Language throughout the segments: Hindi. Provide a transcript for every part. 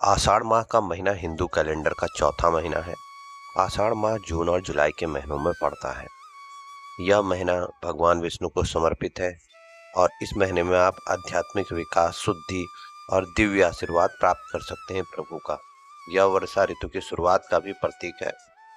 आषाढ़ माह का महीना हिंदू कैलेंडर का चौथा महीना है। आषाढ़ माह जून और जुलाई के महीनों में पड़ता है। यह महीना भगवान विष्णु को समर्पित है और इस महीने में आप आध्यात्मिक विकास, शुद्धि और दिव्य आशीर्वाद प्राप्त कर सकते हैं प्रभु का। यह वर्षा ऋतु की शुरुआत का भी प्रतीक है,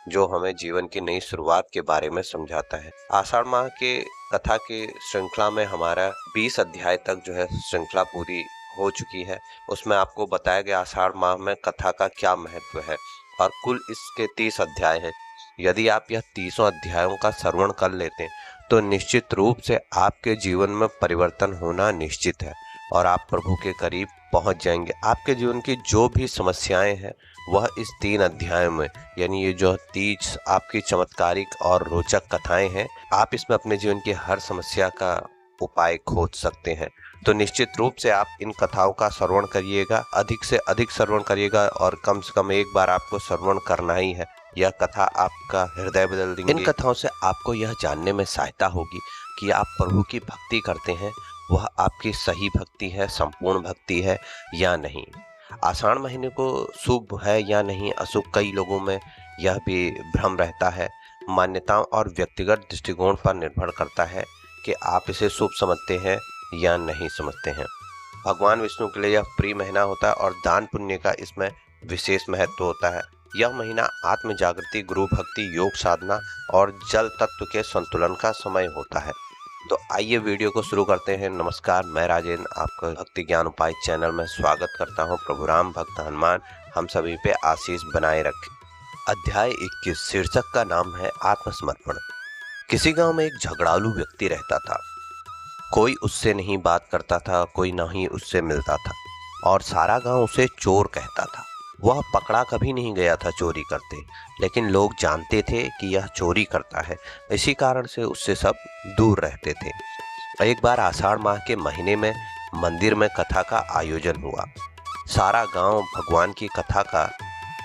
जो हमें जीवन की नई शुरुआत के बारे में समझाता है। आषाढ़ माह के कथा की श्रृंखला में हमारा 20 अध्याय तक जो है श्रृंखला पूरी हो चुकी है। उसमें आपको बताया गया आषाढ़ माह में कथा का क्या महत्व है और कुल इसके 30 अध्याय हैं। यदि आप यह 30 अध्यायों का श्रवण कर लेते हैं तो निश्चित रूप से आपके जीवन में परिवर्तन होना निश्चित है और आप प्रभु के करीब पहुंच जाएंगे। आपके जीवन की जो भी समस्याएं हैं वह इस 3 अध्यायों में, यानी ये जो 30 आपकी चमत्कारिक और रोचक कथाएं हैं, आप इसमें अपने जीवन की हर समस्या का उपाय खोज सकते हैं। तो निश्चित रूप से आप इन कथाओं का श्रवण करिएगा, अधिक से अधिक श्रवण करिएगा और कम से कम एक बार आपको श्रवण करना ही है। यह कथा आपका हृदय बदल देंगी। इन कथाओं से आपको यह जानने में सहायता होगी कि आप प्रभु की भक्ति करते हैं, वह आपकी सही भक्ति है, संपूर्ण भक्ति है या नहीं। आषाढ़ महीने को शुभ है या नहीं अशुभ, कई लोगों में यह भी भ्रम रहता है। मान्यताओं और व्यक्तिगत दृष्टिकोण पर निर्भर करता है कि आप इसे शुभ समझते हैं या नहीं समझते हैं। भगवान विष्णु के लिए यह प्रिय महीना होता है और दान पुण्य का इसमें विशेष महत्व होता है। यह महीना आत्म जागृति, गुरु भक्ति, योग साधना और जल तत्व के संतुलन का समय होता है। तो आइए वीडियो को शुरू करते हैं। नमस्कार, मैं राजेंद्र आपका भक्ति ज्ञान उपाय चैनल में स्वागत करता हूं। प्रभु राम भक्त हनुमान हम सभी पे आशीष बनाए रखे। अध्याय 21 शीर्षक का नाम है आत्मसमर्पण। किसी गांव में एक झगड़ालू व्यक्ति रहता था। कोई उससे नहीं बात करता था, कोई ना ही उससे मिलता था और सारा गांव उसे चोर कहता था। वह पकड़ा कभी नहीं गया था चोरी करते, लेकिन लोग जानते थे कि यह चोरी करता है, इसी कारण से उससे सब दूर रहते थे। एक बार आषाढ़ माह के महीने में मंदिर में कथा का आयोजन हुआ। सारा गांव भगवान की कथा का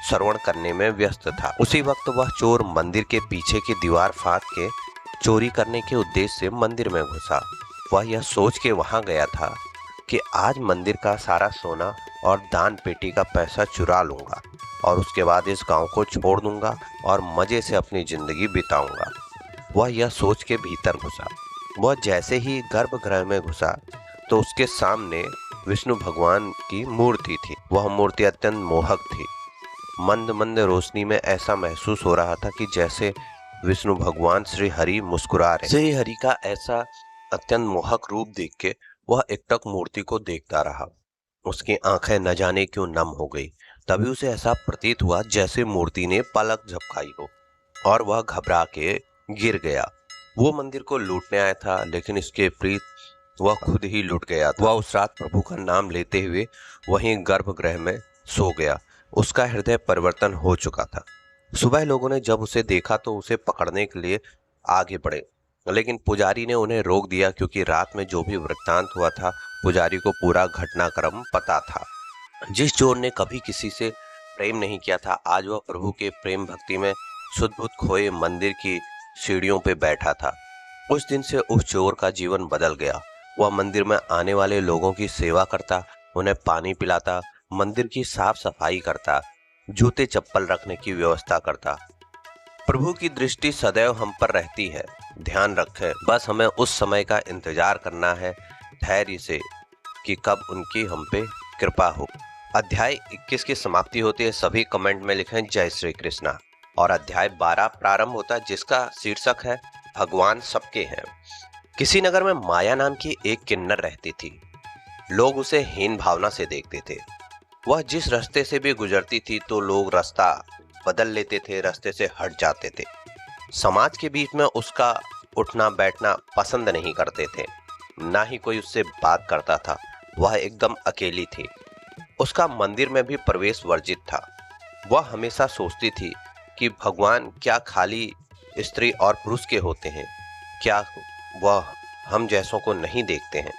श्रवण करने में व्यस्त था। उसी वक्त वह चोर मंदिर के पीछे की दीवार फाड़ के चोरी करने के उद्देश्य से मंदिर में घुसा। वह यह सोच के वहां गया था कि आज मंदिर का सारा सोना और दान पेटी का पैसा चुरा लूंगा और उसके बाद इस गांव को छोड़ दूंगा और मजे से अपनी जिंदगी बिताऊंगा। वह यह सोच के भीतर घुसा। वह जैसे ही गर्भगृह में घुसा तो उसके सामने विष्णु भगवान की मूर्ति थी। वह मूर्ति अत्यंत मोहक थी। मंद मंद रोशनी में ऐसा महसूस हो रहा था कि जैसे विष्णु भगवान श्री हरि मुस्कुरा रहे। श्री हरि का ऐसा अत्यंत मोहक रूप देख के वह एकटक मूर्ति को देखता रहा। उसकी आंखें न जाने क्यों नम हो गई। तभी उसे ऐसा प्रतीत हुआ जैसे मूर्ति ने पलक झपकाई हो और वह घबरा के गिर गया। वो मंदिर को लूटने आया था, लेकिन इसके विपरीत वह खुद ही लूट गया था। वह उस रात प्रभु का नाम लेते हुए वहीं गर्भगृह में सो गया। उसका हृदय परिवर्तन हो चुका था। सुबह लोगों ने जब उसे देखा तो उसे पकड़ने के लिए आगे बढ़े, लेकिन पुजारी ने उन्हें रोक दिया, क्योंकि रात में जो भी वृत्तांत हुआ था पुजारी को पूरा घटनाक्रम पता था। जिस चोर ने कभी किसी से प्रेम नहीं किया था, आज वह प्रभु के प्रेम भक्ति में सुध-बुध खोए मंदिर की सीढ़ियों पे बैठा था। उस दिन से उस चोर का जीवन बदल गया। वह मंदिर में आने वाले लोगों की सेवा करता, उन्हें पानी पिलाता, मंदिर की साफ सफाई करता, जूते चप्पल रखने की व्यवस्था करता। प्रभु की दृष्टि सदैव हम पर रहती है, ध्यान रखें। बस हमें उस समय का इंतजार करना है धैर्य से कि कब उनकी हम पे कृपा हो। अध्याय 21 की समाप्ति होती है। सभी कमेंट में लिखें जय श्री कृष्णा। और अध्याय 12 प्रारंभ होता है, जिसका शीर्षक है भगवान सबके हैं। किसी नगर में माया नाम की एक किन्नर रहती थी। लोग उसे हीन भावना से देखते थे। वह जिस रास्ते से भी गुजरती थी तो लोग रास्ता बदल लेते थे, रास्ते से हट जाते थे। समाज के बीच में उसका उठना बैठना पसंद नहीं करते थे, ना ही कोई उससे बात करता था। वह एकदम अकेली थी। उसका मंदिर में भी प्रवेश वर्जित था। वह हमेशा सोचती थी कि भगवान क्या खाली स्त्री और पुरुष के होते हैं? क्या वह हम जैसों को नहीं देखते हैं?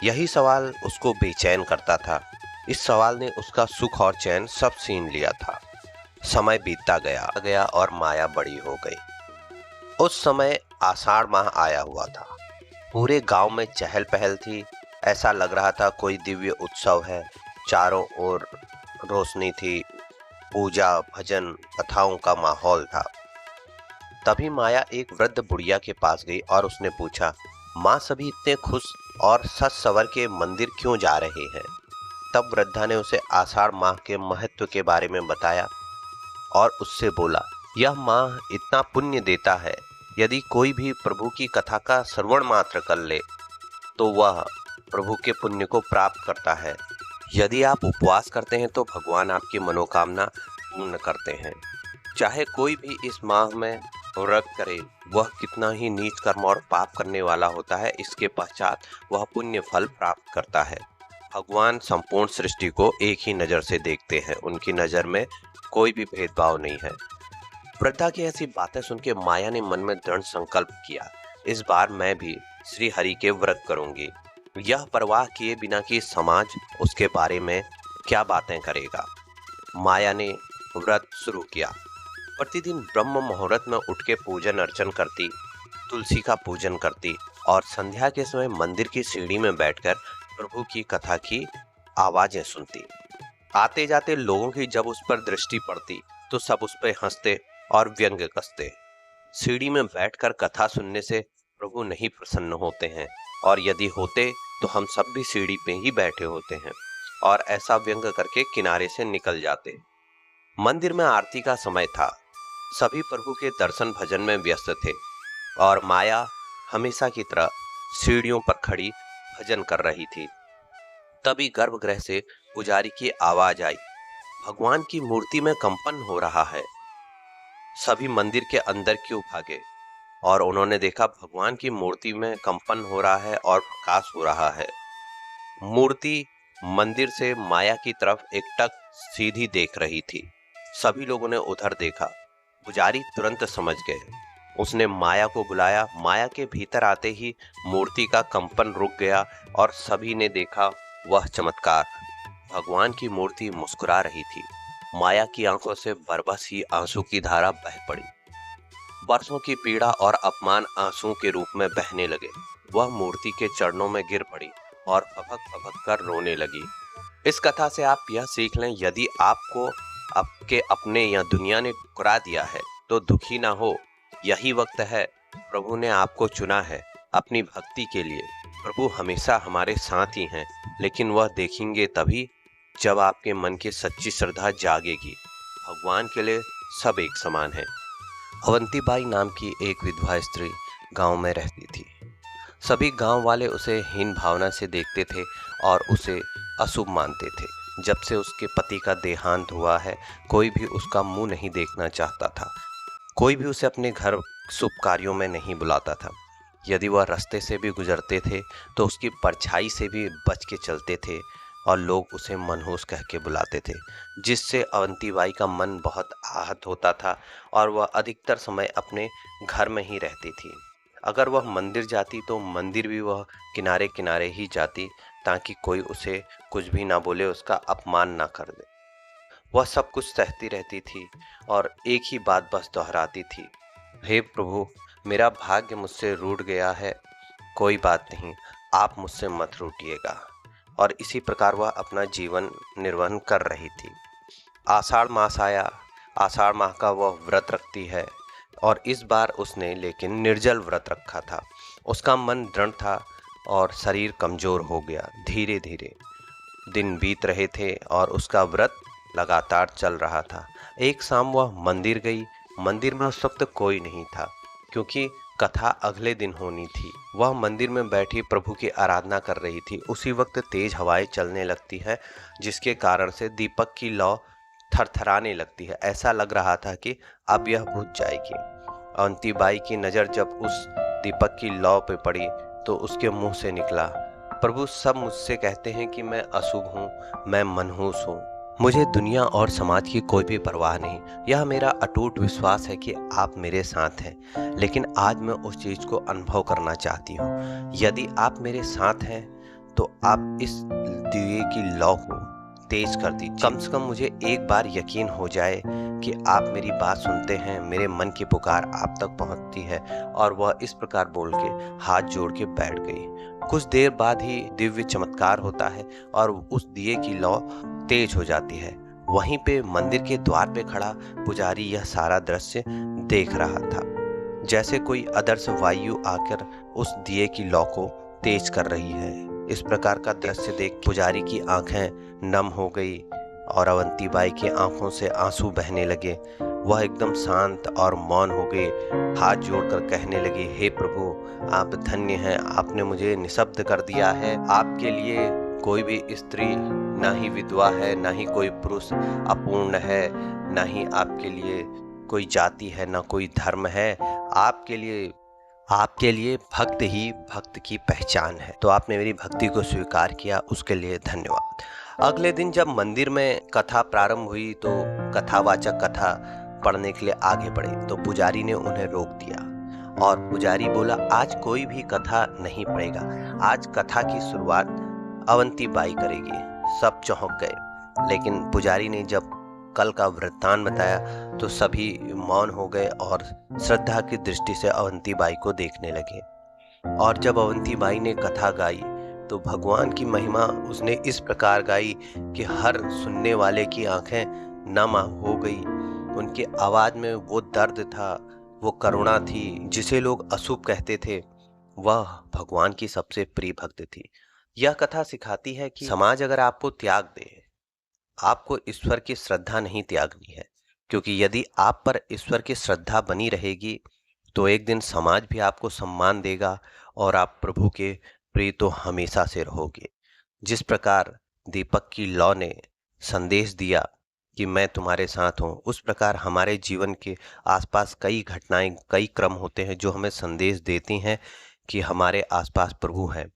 यही सवाल उसको बेचैन करता था। इस सवाल ने उसका सुख और चैन सब छीन लिया था। समय बीतता गया और माया बड़ी हो गई। उस समय आषाढ़ माह आया हुआ था। पूरे गांव में चहल पहल थी। ऐसा लग रहा था कोई दिव्य उत्सव है। चारों ओर रोशनी थी, पूजा भजन कथाओं का माहौल था। तभी माया एक वृद्ध बुढ़िया के पास गई और उसने पूछा, माँ सभी इतने खुश और सज सवर के मंदिर क्यों जा रहे हैं? तब वृद्धा ने उसे आषाढ़ माह के महत्व के बारे में बताया और उससे बोला, यह माह इतना पुण्य देता है, यदि कोई भी प्रभु की कथा का श्रवण मात्र कर ले तो वह प्रभु के पुण्य को प्राप्त करता है। यदि आप उपवास करते हैं तो भगवान आपकी मनोकामना पूर्ण करते हैं। चाहे कोई भी इस माह में व्रत करे, वह कितना ही नीच कर्म और पाप करने वाला होता है, इसके पश्चात वह पुण्य फल प्राप्त करता है। भगवान संपूर्ण सृष्टि को एक ही नज़र से देखते हैं, उनकी नज़र में कोई भी भेदभाव नहीं है। वृद्धा की ऐसी बातें सुन के माया ने मन में दृढ़ संकल्प किया, इस बार मैं भी श्री हरि के व्रत करूंगी। यह परवाह किए बिना कि समाज उसके बारे में क्या बातें करेगा, माया ने व्रत शुरू किया। प्रतिदिन ब्रह्म मुहूर्त में उठ के पूजन अर्चन करती, तुलसी का पूजन करती और संध्या के समय मंदिर की सीढ़ी में बैठकर प्रभु की कथा की आवाजें सुनती। आते जाते लोगों की जब उस पर दृष्टि पड़ती तो सब उस पर हंसते और व्यंग कसते। सीढ़ी में बैठकर कथा सुनने से प्रभु नहीं प्रसन्न होते हैं, और यदि होते तो हम सब भी सीढ़ी पे ही बैठे होते हैं, और ऐसा व्यंग करके किनारे से निकल जाते। मंदिर में आरती का समय था, सभी प्रभु के दर्शन भजन में व्यस्त थे और माया हमेशा की तरह सीढ़ियों पर खड़ी भजन कर रही थी। तभी गर्भगृह से पुजारी की आवाज आई, भगवान की मूर्ति में कंपन हो रहा है। सभी मंदिर के अंदर क्यों भागे और उन्होंने देखा भगवान की मूर्ति में कंपन हो रहा है और प्रकाश हो रहा है। मूर्ति मंदिर से माया की तरफ एकटक सीधी देख रही थी। सभी लोगों ने उधर देखा। पुजारी तुरंत समझ गए। उसने माया को बुलाया। माया के भीतर आते ही मूर्ति का कंपन रुक गया और सभी ने देखा वह चमत्कार। भगवान की मूर्ति मुस्कुरा रही थी। माया की आंखों से बरबस ही आंसू की धारा बह पड़ी। वर्षों की पीड़ा और अपमान आंसू के रूप में बहने लगे। वह मूर्ति के चरणों में गिर पड़ी और फपक कर रोने लगी। इस कथा से आप यह सीख लें, यदि आपको आपके अपने या दुनिया ने ठुकरा दिया है तो दुखी ना हो। यही वक्त है, प्रभु ने आपको चुना है अपनी भक्ति के लिए। प्रभु हमेशा हमारे साथ ही हैं, लेकिन वह देखेंगे तभी जब आपके मन की सच्ची श्रद्धा जागेगी। भगवान के लिए सब एक समान है। अवंतीबाई नाम की एक विधवा स्त्री गांव में रहती थी। सभी गांव वाले उसे हीन भावना से देखते थे और उसे अशुभ मानते थे। जब से उसके पति का देहांत हुआ है, कोई भी उसका मुंह नहीं देखना चाहता था। कोई भी उसे अपने घर शुभ कार्यों में नहीं बुलाता था। यदि वह रास्ते से भी गुजरते थे तो उसकी परछाई से भी बच के चलते थे और लोग उसे मनहूस कह के बुलाते थे, जिससे अवंतीबाई का मन बहुत आहत होता था और वह अधिकतर समय अपने घर में ही रहती थी। अगर वह मंदिर जाती तो मंदिर भी वह किनारे किनारे ही जाती, ताकि कोई उसे कुछ भी ना बोले, उसका अपमान ना कर दे। वह सब कुछ सहती रहती थी और एक ही बात बस दोहराती थी, हे प्रभु, मेरा भाग्य मुझसे रूठ गया है, कोई बात नहीं, आप मुझसे मत रूठिएगा। और इसी प्रकार वह अपना जीवन निर्वहन कर रही थी। आषाढ़ मास आया। आषाढ़ माह का वह व्रत रखती है और इस बार उसने लेकिन निर्जल व्रत रखा था। उसका मन दृढ़ था और शरीर कमजोर हो गया। धीरे धीरे दिन बीत रहे थे और उसका व्रत लगातार चल रहा था। एक शाम वह मंदिर गई। मंदिर में उस वक्त कोई नहीं था, क्योंकि कथा अगले दिन होनी थी। वह मंदिर में बैठी प्रभु की आराधना कर रही थी। उसी वक्त तेज हवाएं चलने लगती है, जिसके कारण से दीपक की लौ थरथराने लगती है। ऐसा लग रहा था कि अब यह बुझ जाएगी। अवंतीबाई की नज़र जब उस दीपक की लौ पे पड़ी तो उसके मुंह से निकला, प्रभु सब मुझसे कहते हैं कि मैं अशुभ हूँ, मैं मनहूस हूँ, मुझे दुनिया और समाज की कोई भी परवाह नहीं। यह मेरा अटूट विश्वास है कि आप मेरे साथ हैं, लेकिन आज मैं उस चीज़ को अनुभव करना चाहती हूँ। यदि आप मेरे साथ हैं तो आप इस दिए की लौ को तेज कर दीजिए। कम से कम मुझे एक बार यकीन हो जाए कि आप मेरी बात सुनते हैं, मेरे मन की पुकार आप तक पहुंचती है। और वह इस प्रकार बोल के हाथ जोड़ के बैठ गई। कुछ देर बाद ही दिव्य चमत्कार होता है और उस दिए की लौ तेज हो जाती है। वहीं पे मंदिर के द्वार पे खड़ा पुजारी यह सारा दृश्य देख रहा था, जैसे कोई अदृश्य वायु आकर उस दिए की लौ को तेज कर रही है। इस प्रकार का दृश्य देख पुजारी की आंखें नम हो गई और अवंती बाई की आंखों से आंसू बहने लगे। वह एकदम शांत और मौन हो गए, हाथ जोड़कर कहने लगी, हे प्रभु, आप धन्य हैं, आपने मुझे निशब्द कर दिया है। आपके लिए कोई भी स्त्री ना ही विधवा है, ना ही कोई पुरुष अपूर्ण है, ना ही आपके लिए कोई जाति है, ना कोई धर्म है। आपके लिए भक्त ही भक्त की पहचान है। तो आपने मेरी भक्ति को स्वीकार किया, उसके लिए धन्यवाद। अगले दिन जब मंदिर में कथा प्रारंभ हुई तो कथावाचक कथा पढ़ने के लिए आगे बढ़े, तो पुजारी ने उन्हें रोक दिया और पुजारी बोला, आज कोई भी कथा नहीं पढ़ेगा, आज कथा की शुरुआत अवंती बाई करेगी। सब चौंक गए, लेकिन पुजारी ने जब कल का वृत्तांत बताया तो सभी मौन हो गए और श्रद्धा की दृष्टि से अवंती बाई को देखने लगे। और जब अवंती बाई ने कथा गाई तो भगवान की महिमा उसने इस प्रकार गाई कि हर सुनने वाले की आंखें नम हो गई। उनकी आवाज में वो दर्द था, वो करुणा थी, जिसे लोग अशुभ कहते थे, वह भगवान की सबसे प्रिय भक्त थी। यह कथा सिखाती है कि समाज अगर आपको त्याग दे, आपको ईश्वर की श्रद्धा नहीं त्यागनी है, क्योंकि यदि आप पर ईश्वर की श्रद्धा बनी रहेगी तो एक दिन समाज भी आपको सम्मान देगा और आप प्रभु के प्रिय तो हमेशा से रहोगे। जिस प्रकार दीपक की लौ ने संदेश दिया कि मैं तुम्हारे साथ हूँ, उस प्रकार हमारे जीवन के आसपास कई घटनाएं, कई क्रम होते हैं जो हमें संदेश देती हैं कि हमारे आसपास प्रभु हैं।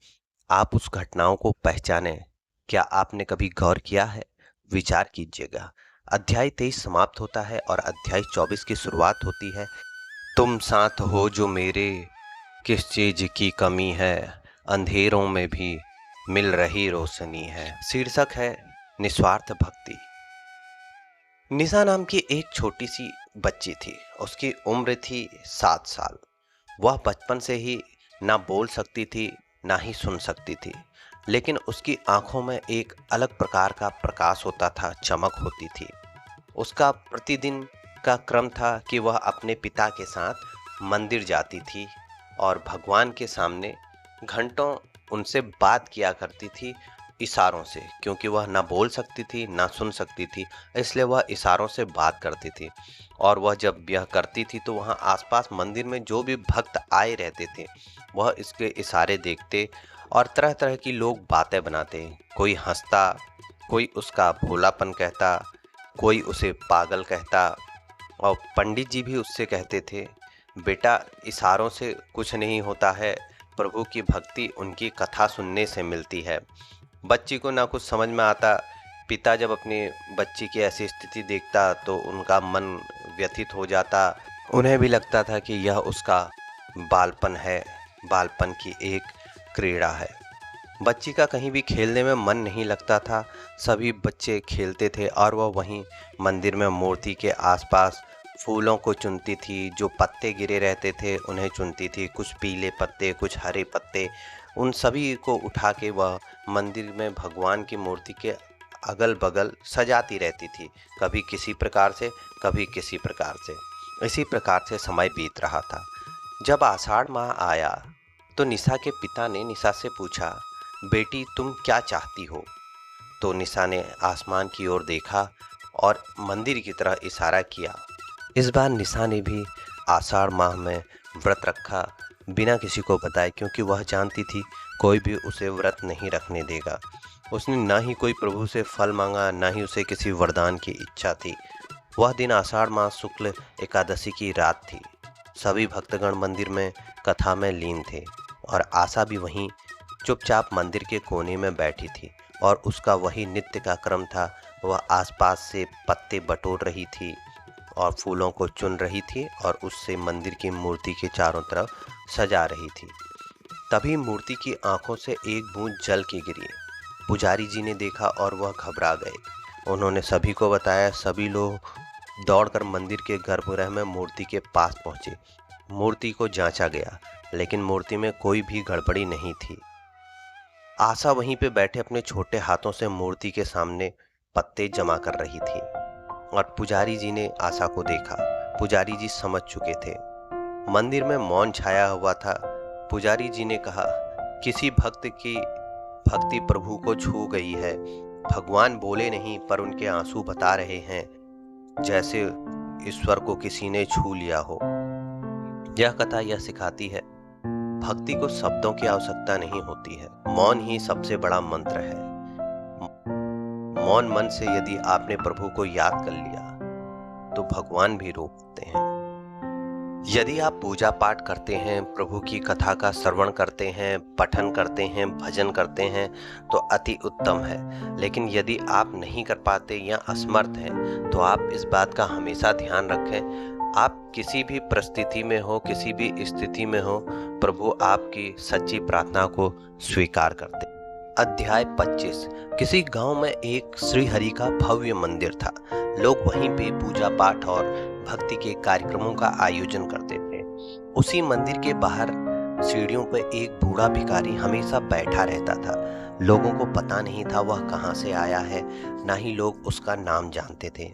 आप उस घटनाओं को पहचानें। क्या आपने कभी गौर किया है? विचार कीजिएगा। अध्याय 23 समाप्त होता है और अध्याय 24 की शुरुआत होती है, तुम साथ हो जो मेरे, किस चीज की कमी है, अंधेरों में भी मिल रही रोशनी है। शीर्षक है निस्वार्थ भक्ति। निशा नाम की एक छोटी सी बच्ची थी। उसकी उम्र थी 7 साल। वह बचपन से ही ना बोल सकती थी, ना ही सुन सकती थी, लेकिन उसकी आंखों में एक अलग प्रकार का प्रकाश होता था, चमक होती थी। उसका प्रतिदिन का क्रम था कि वह अपने पिता के साथ मंदिर जाती थी और भगवान के सामने घंटों उनसे बात किया करती थी इशारों से, क्योंकि वह ना बोल सकती थी ना सुन सकती थी, इसलिए वह इशारों से बात करती थी। और वह जब यह करती थी तो वहाँ आसपास मंदिर में जो भी भक्त आए रहते थे वह इसके इशारे देखते और तरह तरह की लोग बातें बनाते। कोई हंसता, कोई उसका भोलापन कहता, कोई उसे पागल कहता, और पंडित जी भी उससे कहते थे, बेटा इशारों से कुछ नहीं होता है, प्रभु की भक्ति उनकी कथा सुनने से मिलती है। बच्ची को ना कुछ समझ में आता। पिता जब अपनी बच्ची की ऐसी स्थिति देखता तो उनका मन व्यथित हो जाता। उन्हें भी लगता था कि यह उसका बालपन है, बालपन की एक क्रीड़ा है। बच्ची का कहीं भी खेलने में मन नहीं लगता था। सभी बच्चे खेलते थे और वह वहीं मंदिर में मूर्ति के आसपास फूलों को चुनती थी। जो पत्ते गिरे रहते थे उन्हें चुनती थी, कुछ पीले पत्ते, कुछ हरे पत्ते, उन सभी को उठा के वह मंदिर में भगवान की मूर्ति के अगल बगल सजाती रहती थी, कभी किसी प्रकार से, कभी किसी प्रकार से। इसी प्रकार से समय बीत रहा था। जब आषाढ़ माह आया तो निशा के पिता ने निशा से पूछा, बेटी तुम क्या चाहती हो? तो निशा ने आसमान की ओर देखा और मंदिर की तरह इशारा किया। इस बार निशा ने भी आषाढ़ माह में व्रत रखा, बिना किसी को बताए, क्योंकि वह जानती थी कोई भी उसे व्रत नहीं रखने देगा। उसने ना ही कोई प्रभु से फल मांगा, ना ही उसे किसी वरदान की इच्छा थी। वह दिन आषाढ़ माह शुक्ल एकादशी की रात थी। सभी भक्तगण मंदिर में कथा में लीन थे और आशा भी वहीं चुपचाप मंदिर के कोने में बैठी थी और उसका वही नित्य का क्रम था। वह आसपास से पत्ते बटोर रही थी और फूलों को चुन रही थी और उससे मंदिर की मूर्ति के चारों तरफ सजा रही थी। तभी मूर्ति की आंखों से एक बूंद जल की गिरी। पुजारी जी ने देखा और वह घबरा गए। उन्होंने सभी को बताया। सभी लोग दौड़कर मंदिर के गर्भगृह में मूर्ति के पास पहुंचे। मूर्ति को जांचा गया, लेकिन मूर्ति में कोई भी गड़बड़ी नहीं थी। आशा वहीं पे बैठे अपने छोटे हाथों से मूर्ति के सामने पत्ते जमा कर रही थी और पुजारी जी ने आशा को देखा। पुजारी जी समझ चुके थे। मंदिर में मौन छाया हुआ था। पुजारी जी ने कहा, किसी भक्त की भक्ति प्रभु को छू गई है। भगवान बोले नहीं पर उनके आंसू बता रहे हैं, जैसे ईश्वर को किसी ने छू लिया हो। यह कथा यह सिखाती है, भक्ति को शब्दों की आवश्यकता नहीं होती है, मौन ही सबसे बड़ा मंत्र है। मौन मन से यदि आपने प्रभु को याद कर लिया तो भगवान भी रोकते हैं। यदि आप पूजा पाठ करते हैं, प्रभु की कथा का श्रवण करते हैं, पठन करते हैं, भजन करते हैं तो अति उत्तम है। लेकिन यदि आप नहीं कर पाते या असमर्थ हैं तो आप इस बात का हमेशा ध्यान रखें, आप किसी भी परिस्थिति में हो, किसी भी स्थिति में हो, प्रभु आपकी सच्ची प्रार्थना को स्वीकार करते। अध्याय 25। किसी गांव में एक श्री हरि का भव्य मंदिर था। लोग वहीं पे पूजा पाठ और भक्ति के कार्यक्रमों का आयोजन करते थे। उसी मंदिर के बाहर सीढ़ियों पर एक बूढ़ा भिखारी हमेशा बैठा रहता था। लोगों को पता नहीं था वह कहाँ से आया है, ना ही लोग उसका नाम जानते थे।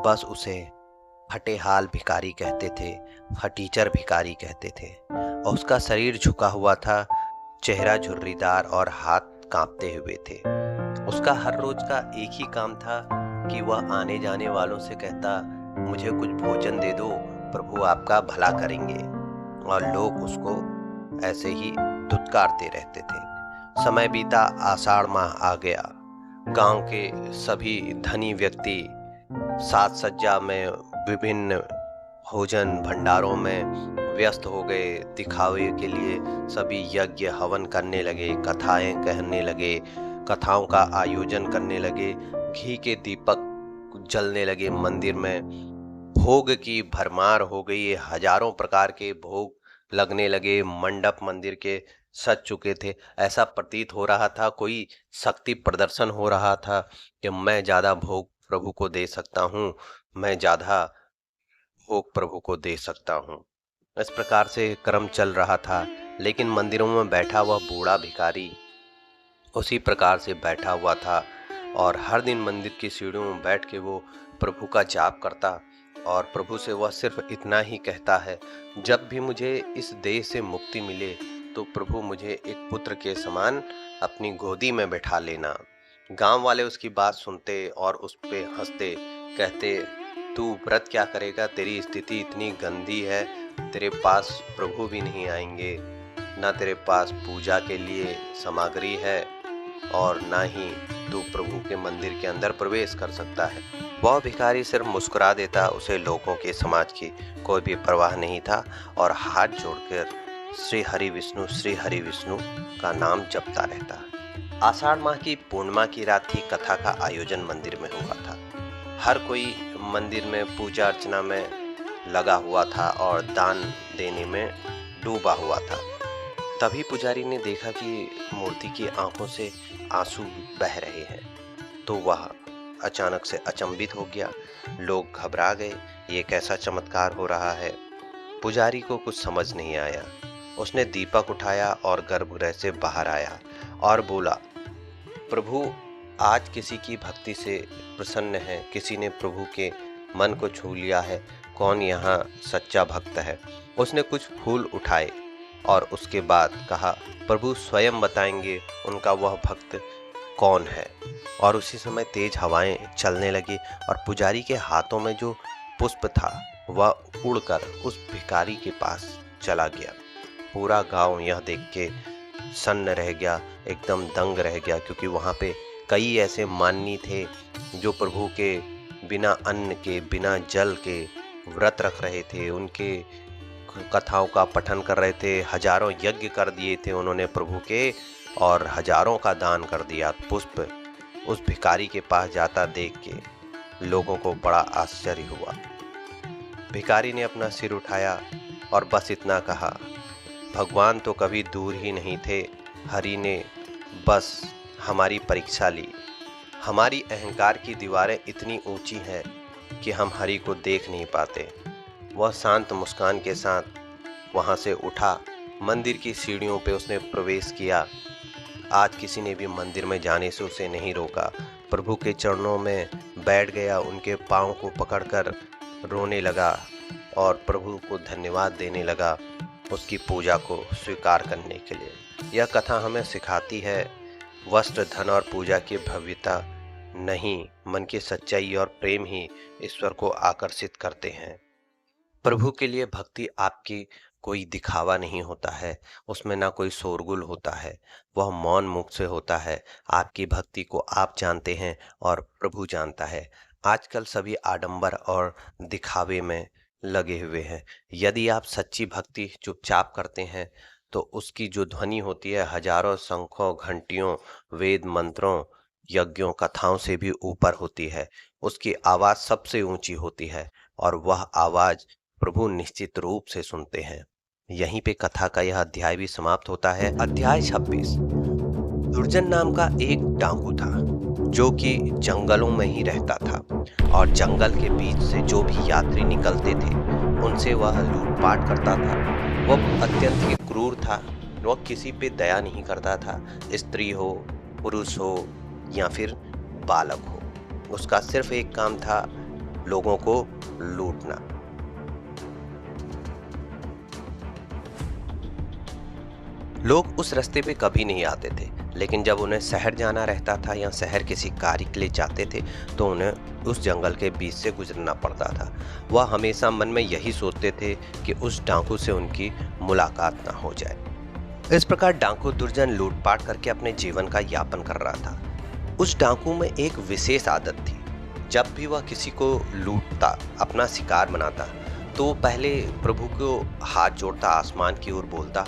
बस उसे फटे हाल भिखारी कहते थे, फटीचर भिखारी कहते थे। और उसका शरीर झुका हुआ था, चेहरा झुर्रीदार और हाथ कांपते हुए थे। उसका हर रोज का एक ही काम था कि वह आने जाने वालों से कहता, मुझे कुछ भोजन दे दो, प्रभु आपका भला करेंगे। और लोग उसको ऐसे ही धुतकारते रहते थे। समय बीता, आषाढ़ माह आ गया। गांव के सभी धनी व्यक्ति साज सज्जा में, विभिन्न भोजन भंडारों में व्यस्त हो गए। दिखावे के लिए सभी यज्ञ हवन करने लगे, कथाएं कहने लगे, कथाओं का आयोजन करने लगे, घी के दीपक जलने लगे मंदिर में, भोग की भरमार हो गई, हजारों प्रकार के भोग लगने लगे। मंडप मंदिर के सज चुके थे। ऐसा प्रतीत हो रहा था कोई शक्ति प्रदर्शन हो रहा था कि मैं ज्यादा भोग प्रभु को दे सकता हूँ, मैं ज्यादा भोग प्रभु को दे सकता हूँ। इस प्रकार से क्रम चल रहा था। लेकिन मंदिरों में बैठा हुआ बूढ़ा भिखारी उसी प्रकार से बैठा हुआ था और हर दिन मंदिर की सीढ़ियों में बैठ के वो प्रभु का जाप करता और प्रभु से वह सिर्फ इतना ही कहता है, जब भी मुझे इस देह से मुक्ति मिले तो प्रभु मुझे एक पुत्र के समान अपनी गोदी में बैठा लेना। गांव वाले उसकी बात सुनते और उस पे हंसते, कहते, तू व्रत क्या करेगा, तेरी स्थिति इतनी गंदी है, तेरे पास प्रभु भी नहीं आएंगे, ना तेरे पास पूजा के लिए सामग्री है और ना ही तू प्रभु के मंदिर के अंदर प्रवेश कर सकता है। वह भिखारी सिर्फ मुस्कुरा देता। उसे लोगों के समाज की कोई भी परवाह नहीं था और हाथ जोड़कर श्री हरि विष्णु का नाम जपता रहता। आषाढ़ माह की पूर्णिमा की रात थी। कथा का आयोजन मंदिर में हुआ था। हर कोई मंदिर में पूजा अर्चना में लगा हुआ था और दान देने में डूबा हुआ था। तभी पुजारी ने देखा कि मूर्ति की आंखों से आंसू बह रहे हैं, तो वह अचानक से अचंभित हो गया। लोग घबरा गए, ये कैसा चमत्कार हो रहा है। पुजारी को कुछ समझ नहीं आया। उसने दीपक उठाया और गर्भगृह से बाहर आया और बोला, प्रभु आज किसी की भक्ति से प्रसन्न है, किसी ने प्रभु के मन को छू लिया है, कौन यहाँ सच्चा भक्त है। उसने कुछ फूल उठाए और उसके बाद कहा, प्रभु स्वयं बताएंगे उनका वह भक्त कौन है। और उसी समय तेज हवाएं चलने लगी और पुजारी के हाथों में जो पुष्प था वह उड़कर उस भिखारी के पास चला गया। पूरा गांव यह देख के सन्न रह गया, एकदम दंग रह गया, क्योंकि वहाँ पे कई ऐसे माननी थे जो प्रभु के बिना अन्न के, बिना जल के व्रत रख रहे थे, उनके कथाओं का पठन कर रहे थे, हजारों यज्ञ कर दिए थे उन्होंने प्रभु के और हजारों का दान कर दिया। पुष्प उस भिखारी के पास जाता देख के लोगों को बड़ा आश्चर्य हुआ। भिखारी ने अपना सिर उठाया और बस इतना कहा, भगवान तो कभी दूर ही नहीं थे, हरि ने बस हमारी परीक्षा ली। हमारी अहंकार की दीवारें इतनी ऊंची हैं कि हम हरि को देख नहीं पाते। वह शांत मुस्कान के साथ वहां से उठा, मंदिर की सीढ़ियों पे उसने प्रवेश किया। आज किसी ने भी मंदिर में जाने से उसे नहीं रोका। प्रभु के चरणों में बैठ गया, उनके पाँव को पकड़कर रोने लगा और प्रभु को धन्यवाद देने लगा उसकी पूजा को स्वीकार करने के लिए। यह कथा हमें सिखाती है वस्त्र, धन और पूजा की भव्यता नहीं, मन की सच्चाई और प्रेम ही ईश्वर को आकर्षित करते हैं। प्रभु के लिए भक्ति आपकी कोई दिखावा नहीं होता है, उसमें ना कोई शोरगुल होता है, वह मौन मुख से होता है। आपकी भक्ति को आप जानते हैं और प्रभु जानता है। आजकल सभी आडंबर और दिखावे में लगे हुए हैं। यदि आप सच्ची भक्ति चुपचाप करते हैं तो उसकी जो ध्वनि होती है हजारों शंखों, घंटियों, वेद मंत्रों, यज्ञों, कथाओं से भी ऊपर होती है। उसकी आवाज सबसे ऊंची होती है और वह आवाज प्रभु निश्चित रूप से सुनते हैं। यहीं पे कथा का यह अध्याय भी समाप्त होता है। अध्याय 26। दुर्जन नाम का एक डाकू था जो कि जंगलों में ही रहता था और जंगल के बीच से जो भी यात्री निकलते थे उनसे वह लूटपाट करता था। वह अत्यंत ही क्रूर था। वह किसी पे दया नहीं करता था, स्त्री हो, पुरुष हो या फिर बालक हो। उसका सिर्फ एक काम था, लोगों को लूटना। लोग उस रास्ते पे कभी नहीं आते थे, लेकिन जब उन्हें शहर जाना रहता था या शहर किसी कार्य के लिए जाते थे तो उन्हें उस जंगल के बीच से गुजरना पड़ता था। वह हमेशा मन में यही सोचते थे कि उस डाकू से उनकी मुलाकात ना हो जाए। इस प्रकार डाकू दुर्जन लूटपाट करके अपने जीवन का यापन कर रहा था। उस डाकू में एक विशेष आदत थी। जब भी वह किसी को लूटता, अपना शिकार बनाता, तो वो पहले प्रभु को हाथ जोड़ता, आसमान की ओर बोलता,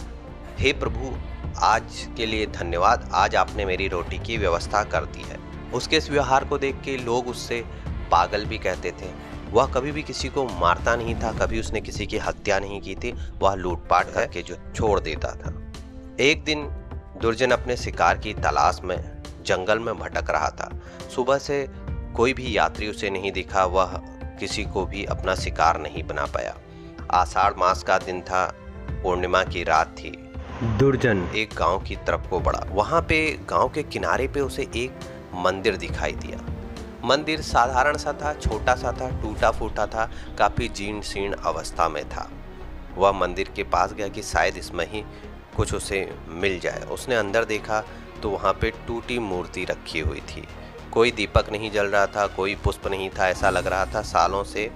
हे प्रभु, आज के लिए धन्यवाद, आज आपने मेरी रोटी की व्यवस्था कर दी है। उसके इस व्यवहार को देख के लोग उससे पागल भी कहते थे। वह कभी भी किसी को मारता नहीं था, कभी उसने किसी की हत्या नहीं की थी, वह लूटपाट करके जो छोड़ देता था। एक दिन दुर्जन अपने शिकार की तलाश में जंगल में भटक रहा था। सुबह से कोई भी यात्री उसे नहीं दिखा, वह किसी को भी अपना शिकार नहीं बना पाया। आषाढ़ मास का दिन था, पूर्णिमा की रात थी। दुर्जन एक गांव की तरफ को बढ़ा। वहां पे गांव के किनारे पे उसे एक मंदिर दिखाई दिया। मंदिर साधारण सा था, छोटा सा था, टूटा फूटा था, काफी जीर्ण शीर्ण अवस्था में था। वह मंदिर के पास गया कि शायद इसमें ही कुछ उसे मिल जाए। उसने अंदर देखा तो वहां पे टूटी मूर्ति रखी हुई थी। कोई दीपक नहीं जल रहा था, कोई पुष्प नहीं था। ऐसा लग रहा था सालों से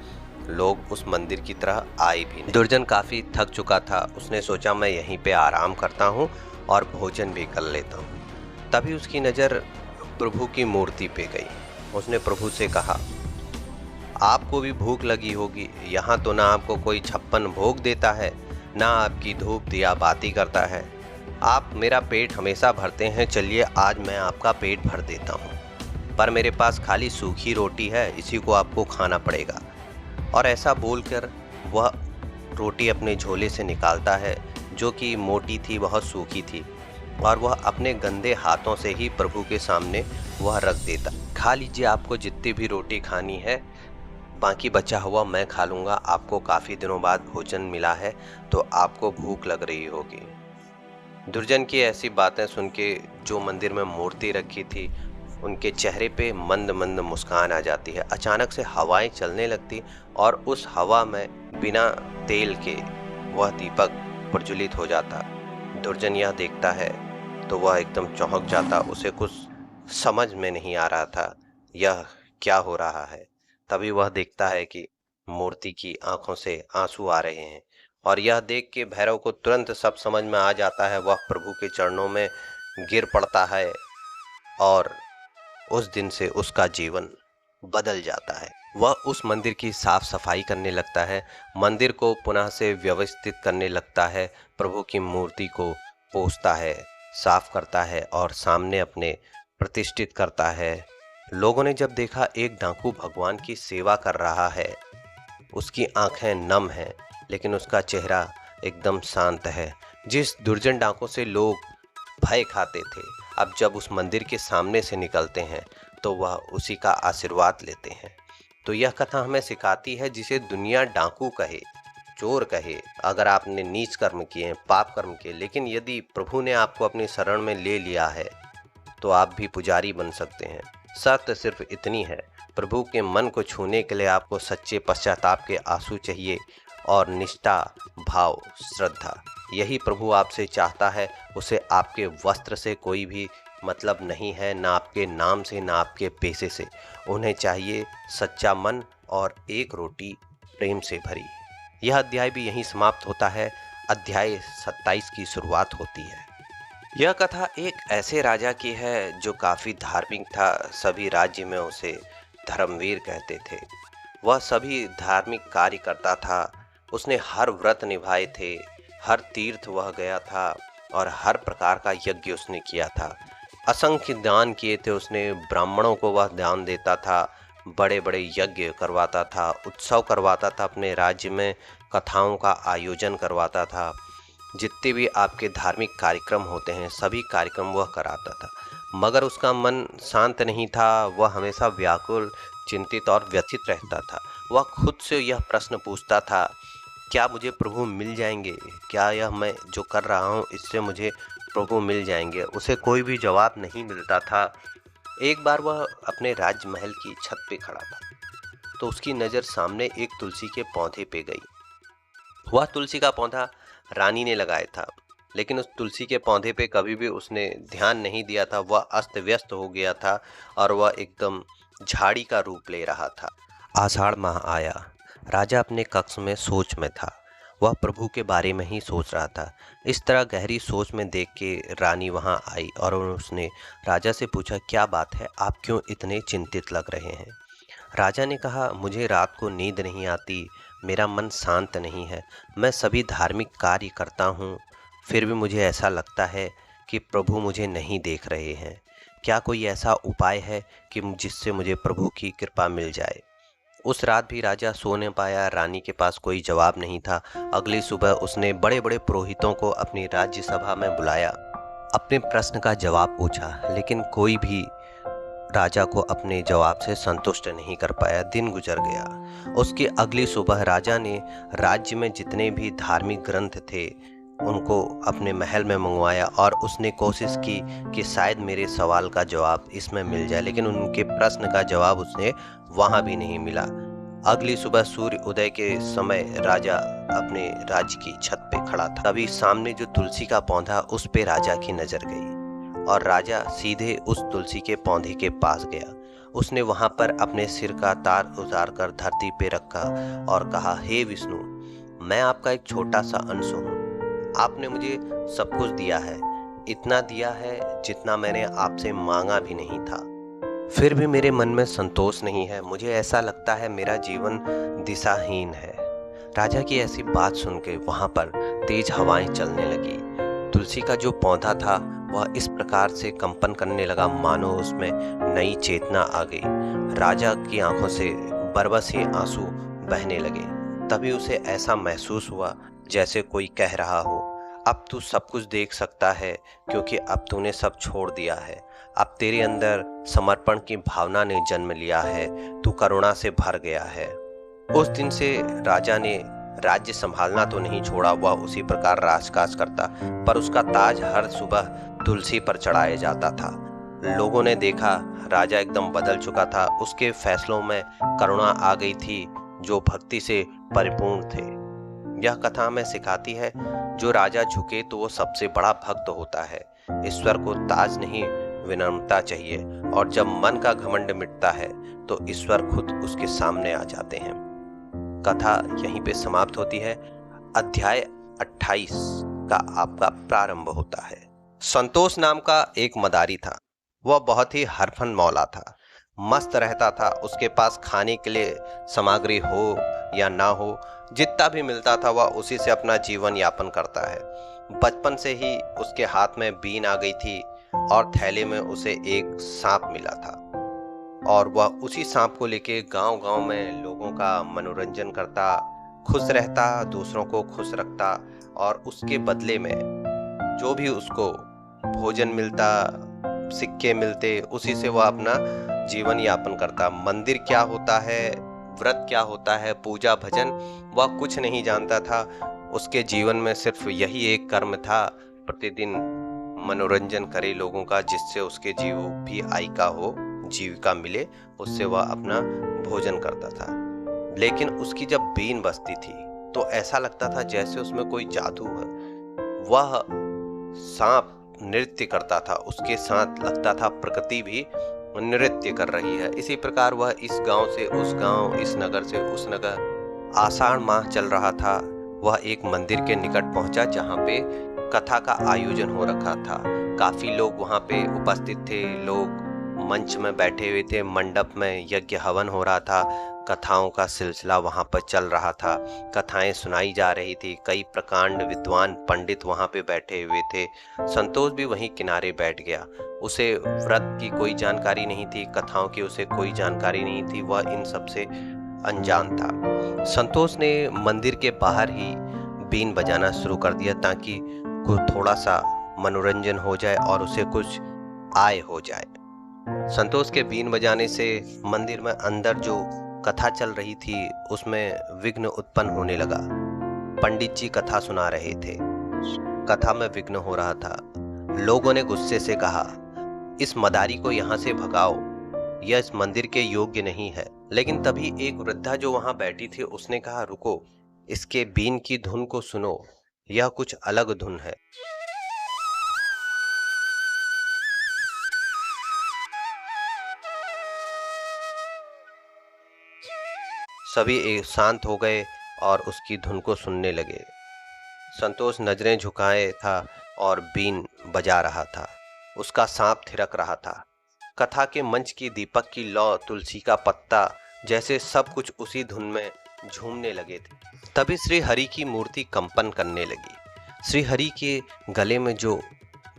लोग उस मंदिर की तरह आए भी नहीं। दुर्जन काफी थक चुका था। उसने सोचा मैं यहीं पे आराम करता हूँ और भोजन भी कर लेता हूँ। तभी उसकी नज़र प्रभु की मूर्ति पे गई। उसने प्रभु से कहा, आपको भी भूख लगी होगी, यहाँ तो ना आपको कोई 56 भोग देता है, ना आपकी धूप दिया बाती करता है। आप मेरा पेट हमेशा भरते हैं, चलिए आज मैं आपका पेट भर देता हूँ, पर मेरे पास खाली सूखी रोटी है, इसी को आपको खाना पड़ेगा। और ऐसा बोलकर वह रोटी अपने झोले से निकालता है जो कि मोटी थी, बहुत सूखी थी, और वह अपने गंदे हाथों से ही प्रभु के सामने वह रख देता। खा लीजिए, आपको जितनी भी रोटी खानी है, बाकी बचा हुआ मैं खा लूँगा। आपको काफ़ी दिनों बाद भोजन मिला है तो आपको भूख लग रही होगी। दुर्जन की ऐसी बातें सुन के जो मंदिर में मूर्ति रखी थी उनके चेहरे पे मंद मंद मुस्कान आ जाती है। अचानक से हवाएं चलने लगती और उस हवा में बिना तेल के वह दीपक प्रज्वलित हो जाता। दुर्जन यह देखता है तो वह एकदम चौंक जाता। उसे कुछ समझ में नहीं आ रहा था यह क्या हो रहा है। तभी वह देखता है कि मूर्ति की आंखों से आंसू आ रहे हैं और यह देख के भैरव को तुरंत सब समझ में आ जाता है। वह प्रभु के चरणों में गिर पड़ता है और उस दिन से उसका जीवन बदल जाता है। वह उस मंदिर की साफ सफाई करने लगता है, मंदिर को पुनः से व्यवस्थित करने लगता है, प्रभु की मूर्ति को पोंछता है, साफ करता है और सामने अपने प्रतिष्ठित करता है। लोगों ने जब देखा एक डाकू भगवान की सेवा कर रहा है, उसकी आंखें नम हैं लेकिन उसका चेहरा एकदम शांत है। जिस दुर्जन डाकू से लोग भय खाते थे, अब जब उस मंदिर के सामने से निकलते हैं तो वह उसी का आशीर्वाद लेते हैं। तो यह कथा हमें सिखाती है, जिसे दुनिया डाकू कहे, चोर कहे, अगर आपने नीच कर्म किए, पाप कर्म किए, लेकिन यदि प्रभु ने आपको अपनी शरण में ले लिया है तो आप भी पुजारी बन सकते हैं। शर्त सिर्फ इतनी है, प्रभु के मन को छूने के लिए आपको सच्चे पश्चाताप के आंसू चाहिए और निष्ठा, भाव, श्रद्धा। यही प्रभु आपसे चाहता है। उसे आपके वस्त्र से कोई भी मतलब नहीं है, ना आपके नाम से, ना आपके पैसे से। उन्हें चाहिए सच्चा मन और एक रोटी प्रेम से भरी। यह अध्याय भी यहीं समाप्त होता है। अध्याय 27 की शुरुआत होती है। यह कथा एक ऐसे राजा की है जो काफी धार्मिक था। सभी राज्य में उसे धर्मवीर कहते थे। वह सभी धार्मिक कार्य करता था। उसने हर व्रत निभाए थे, हर तीर्थ वह गया था और हर प्रकार का यज्ञ उसने किया था। असंख्य दान किए थे उसने। ब्राह्मणों को वह दान देता था, बड़े बड़े यज्ञ करवाता था, उत्सव करवाता था, अपने राज्य में कथाओं का आयोजन करवाता था। जितने भी आपके धार्मिक कार्यक्रम होते हैं सभी कार्यक्रम वह कराता था। मगर उसका मन शांत नहीं था। वह हमेशा व्याकुल, चिंतित और व्यथित रहता था। वह खुद से यह प्रश्न पूछता था, क्या मुझे प्रभु मिल जाएंगे? क्या यह मैं जो कर रहा हूँ इससे मुझे प्रभु मिल जाएंगे? उसे कोई भी जवाब नहीं मिलता था। एक बार वह अपने राजमहल की छत पे खड़ा था तो उसकी नज़र सामने एक तुलसी के पौधे पे गई। वह तुलसी का पौधा रानी ने लगाया था, लेकिन उस तुलसी के पौधे पे कभी भी उसने ध्यान नहीं दिया था। वह अस्त व्यस्त हो गया था और वह एकदम झाड़ी का रूप ले रहा था। आषाढ़ माह आया। राजा अपने कक्ष में सोच में था। वह प्रभु के बारे में ही सोच रहा था। इस तरह गहरी सोच में देख के रानी वहां आई और उसने राजा से पूछा, क्या बात है, आप क्यों इतने चिंतित लग रहे हैं? राजा ने कहा, मुझे रात को नींद नहीं आती, मेरा मन शांत नहीं है। मैं सभी धार्मिक कार्य करता हूँ, फिर भी मुझे ऐसा लगता है कि प्रभु मुझे नहीं देख रहे हैं। क्या कोई ऐसा उपाय है कि जिससे मुझे प्रभु की कृपा मिल जाए? उस रात भी राजा सो नहीं पाया। रानी के पास कोई जवाब नहीं था। अगली सुबह उसने बड़े बड़े पुरोहितों को अपनी राज्य सभा में बुलाया, अपने प्रश्न का जवाब पूछा, लेकिन कोई भी राजा को अपने जवाब से संतुष्ट नहीं कर पाया। दिन गुजर गया। उसकी अगली सुबह राजा ने राज्य में जितने भी धार्मिक ग्रंथ थे उनको अपने महल में मंगवाया और उसने कोशिश की कि शायद मेरे सवाल का जवाब इसमें मिल जाए, लेकिन उनके प्रश्न का जवाब उसने वहां भी नहीं मिला। अगली सुबह सूर्य उदय के समय राजा अपने राज्य की छत पे खड़ा था। तभी सामने जो तुलसी का पौधा, उस पे राजा की नजर गई और राजा सीधे उस तुलसी के पौधे के पास गया। उसने वहां पर अपने सिर का तार उतार कर धरती पे रखा और कहा, हे विष्णु, मैं आपका एक छोटा सा अंश हूँ। आपने मुझे सब कुछ दिया है, इतना दिया है जितना मैंने आपसे मांगा भी नहीं था। फिर भी मेरे मन में संतोष नहीं है। मुझे ऐसा लगता है मेरा जीवन दिशाहीन है। राजा की ऐसी बात सुन के वहां पर तेज हवाएं चलने लगी। तुलसी का जो पौधा था वह इस प्रकार से कंपन करने लगा मानो उसमें नई चेतना आ गई। राजा की आंखों से बरबसी आंसू बहने लगे। तभी उसे ऐसा महसूस हुआ जैसे कोई कह रहा हो, अब तू सब कुछ देख सकता है क्योंकि अब तूने सब छोड़ दिया है। अब तेरे अंदर समर्पण की भावना ने जन्म लिया है। तू करुणा से भर गया है। उस दिन से राजा ने राज्य संभालना तो नहीं छोड़ा। वह उसी प्रकार राजकाज करता, पर उसका ताज हर सुबह तुलसी पर चढ़ाया जाता था। लोगों ने देखा राजा एकदम बदल चुका था। उसके फैसलों में करुणा आ गई थी जो भक्ति से परिपूर्ण थे। यह कथा हमें सिखाती है, जो राजा झुके तो वो सबसे बड़ा भक्त होता है। ईश्वर को ताज नहीं, विनम्रता चाहिए, और जब मन का घमंड मिटता है तो ईश्वर खुद उसके सामने आ जाते हैं। कथा यहीं पे समाप्त होती है। अध्याय 28 का आपका प्रारंभ होता है। संतोष नाम का एक मदारी था। वह बहुत ही हरफन मौला था, मस्त रहता था। उसके पास खाने के लिए सामग्री हो या ना हो, जितना भी मिलता था वह उसी से अपना जीवन यापन करता है। बचपन से ही उसके हाथ में बीन आ गई थी और थैले में उसे एक सांप मिला था और वह उसी सांप को लेके गांव-गांव में लोगों का मनोरंजन करता, खुश रहता, दूसरों को खुश रखता और उसके बदले में जो भी उसको भोजन मिलता, सिक्के मिलते, उसी से वह अपना जीवन यापन करता। मंदिर क्या होता है, व्रत क्या होता है, पूजा भजन, वह कुछ नहीं जानता था। उसके जीवन में सिर्फ यही एक कर्म था, प्रतिदिन मनोरंजन करे लोगों का, जिससे उसके जीव भी आय का हो जीविका मिले उससे वह अपना भोजन करता था। लेकिन उसकी जब बीन बजती थी तो ऐसा लगता था जैसे उसमें कोई जादू है। वह सांप नृत्य करता था, उसके साथ लगता था प्रकृति भी नृत्य कर रही है। इसी प्रकार वह इस गांव से उस गांव, इस नगर से उस नगर। आषाढ़ माह चल रहा था। वह एक मंदिर के निकट पहुंचा जहां पे कथा का आयोजन हो रखा था। काफी लोग वहां पे उपस्थित थे। लोग मंच में बैठे हुए थे, मंडप में यज्ञ हवन हो रहा था, कथाओं का सिलसिला वहां पर चल रहा था, कथाएं सुनाई जा रही थी। कई प्रकांड विद्वान पंडित वहां पे बैठे हुए थे। संतोष भी वहीं किनारे बैठ गया। उसे व्रत की कोई जानकारी नहीं थी, कथाओं की उसे कोई जानकारी नहीं थी, वह इन सब से अनजान था। संतोष ने मंदिर के बाहर ही बीन बजाना शुरू कर दिया ताकि कुछ थोड़ा सा मनोरंजन हो जाए और उसे कुछ आय हो जाए। संतोष के बीन बजाने से मंदिर में अंदर जो कथा चल रही थी उसमें विघ्न उत्पन्न होने लगा। पंडित जी कथा सुना रहे थे, कथा में विघ्न हो रहा था। लोगों ने गुस्से से कहा, इस मदारी को यहाँ से भगाओ, यह इस मंदिर के योग्य नहीं है। लेकिन तभी एक वृद्धा जो वहां बैठी थी उसने कहा, रुको, इसके बीन की धुन को सुनो, यह कुछ अलग धुन है। सभी एक शांत हो गए और उसकी धुन को सुनने लगे। संतोष नजरें झुकाए था और बीन बजा रहा था। उसका सांप थिरक रहा था। कथा के मंच की दीपक की लौ, तुलसी का पत्ता जैसे सब कुछ उसी धुन में झूमने लगे थे। तभी श्री हरि की मूर्ति कंपन करने लगी। श्री हरि के गले में जो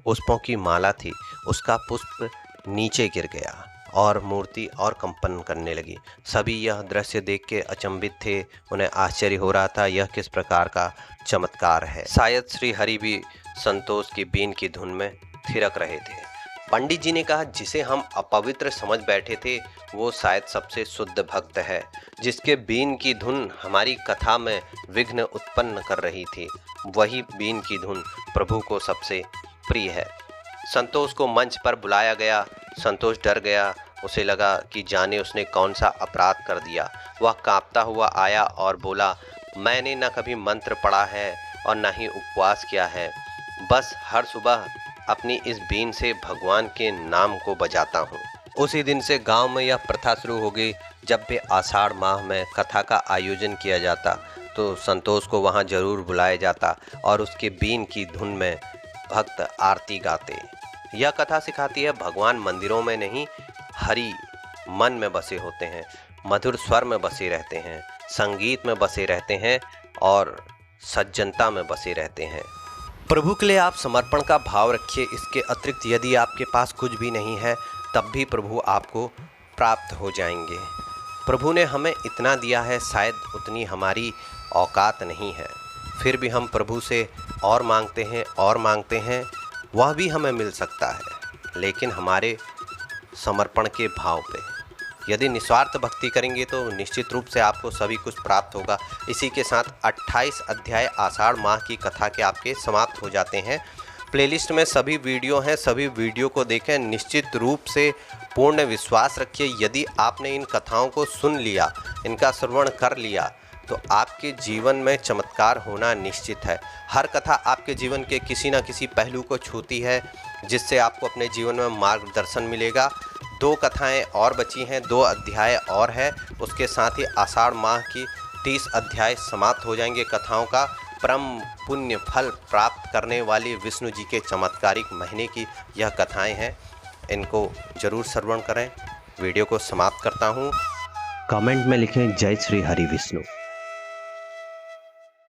पुष्पों की माला थी उसका पुष्प नीचे गिर गया और मूर्ति और कंपन करने लगी। सभी यह दृश्य देख के अचंभित थे। उन्हें आश्चर्य हो रहा था, यह किस प्रकार का चमत्कार है। शायद श्री हरि भी संतोष की बीन की धुन में थिरक रहे थे। पंडित जी ने कहा, जिसे हम अपवित्र समझ बैठे थे वो शायद सबसे शुद्ध भक्त है, जिसके बीन की धुन हमारी कथा में विघ्न उत्पन्न कर रही थी, वही बीन की धुन प्रभु को सबसे प्रिय है। संतोष को मंच पर बुलाया गया। संतोष डर गया। उसे लगा कि जाने उसने कौन सा अपराध कर दिया। वह कांपता हुआ आया और बोला, मैंने न कभी मंत्र पढ़ा है और न ही उपवास किया है, बस हर सुबह अपनी इस बीन से भगवान के नाम को बजाता हूँ। उसी दिन से गांव में यह प्रथा शुरू हो गई, जब भी आषाढ़ माह में कथा का आयोजन किया जाता तो संतोष को वहाँ जरूर बुलाया जाता और उसके बीन की धुन में भक्त आरती गाते। यह कथा सिखाती है, भगवान मंदिरों में नहीं, हरि मन में बसे होते हैं, मधुर स्वर में बसे रहते हैं, संगीत में बसे रहते हैं और सज्जनता में बसे रहते हैं। प्रभु के लिए आप समर्पण का भाव रखिए। इसके अतिरिक्त यदि आपके पास कुछ भी नहीं है तब भी प्रभु आपको प्राप्त हो जाएंगे। प्रभु ने हमें इतना दिया है, शायद उतनी हमारी औकात नहीं है, फिर भी हम प्रभु से और मांगते हैं, वह भी हमें मिल सकता है, लेकिन हमारे समर्पण के भाव पे। यदि निस्वार्थ भक्ति करेंगे तो निश्चित रूप से आपको सभी कुछ प्राप्त होगा। इसी के साथ 28 अध्याय आषाढ़ माह की कथा के आपके समाप्त हो जाते हैं। प्लेलिस्ट में सभी वीडियो हैं, सभी वीडियो को देखें। निश्चित रूप से पूर्ण विश्वास रखिए, यदि आपने इन कथाओं को सुन लिया, इनका श्रवण कर लिया तो आपके जीवन में चमत्कार होना निश्चित है। हर कथा आपके जीवन के किसी न किसी पहलू को छूती है, जिससे आपको अपने जीवन में मार्गदर्शन मिलेगा। 2 कथाएं और बची हैं, 2 अध्याय और है। उसके साथ ही आषाढ़ माह की 30 अध्याय समाप्त हो जाएंगे कथाओं का। परम पुण्य फल प्राप्त करने वाली विष्णु जी के चमत्कारिक महीने की यह कथाएं हैं, इनको जरूर श्रवण करें। वीडियो को समाप्त करता हूँ। कमेंट में लिखें, जय श्री हरि विष्णु।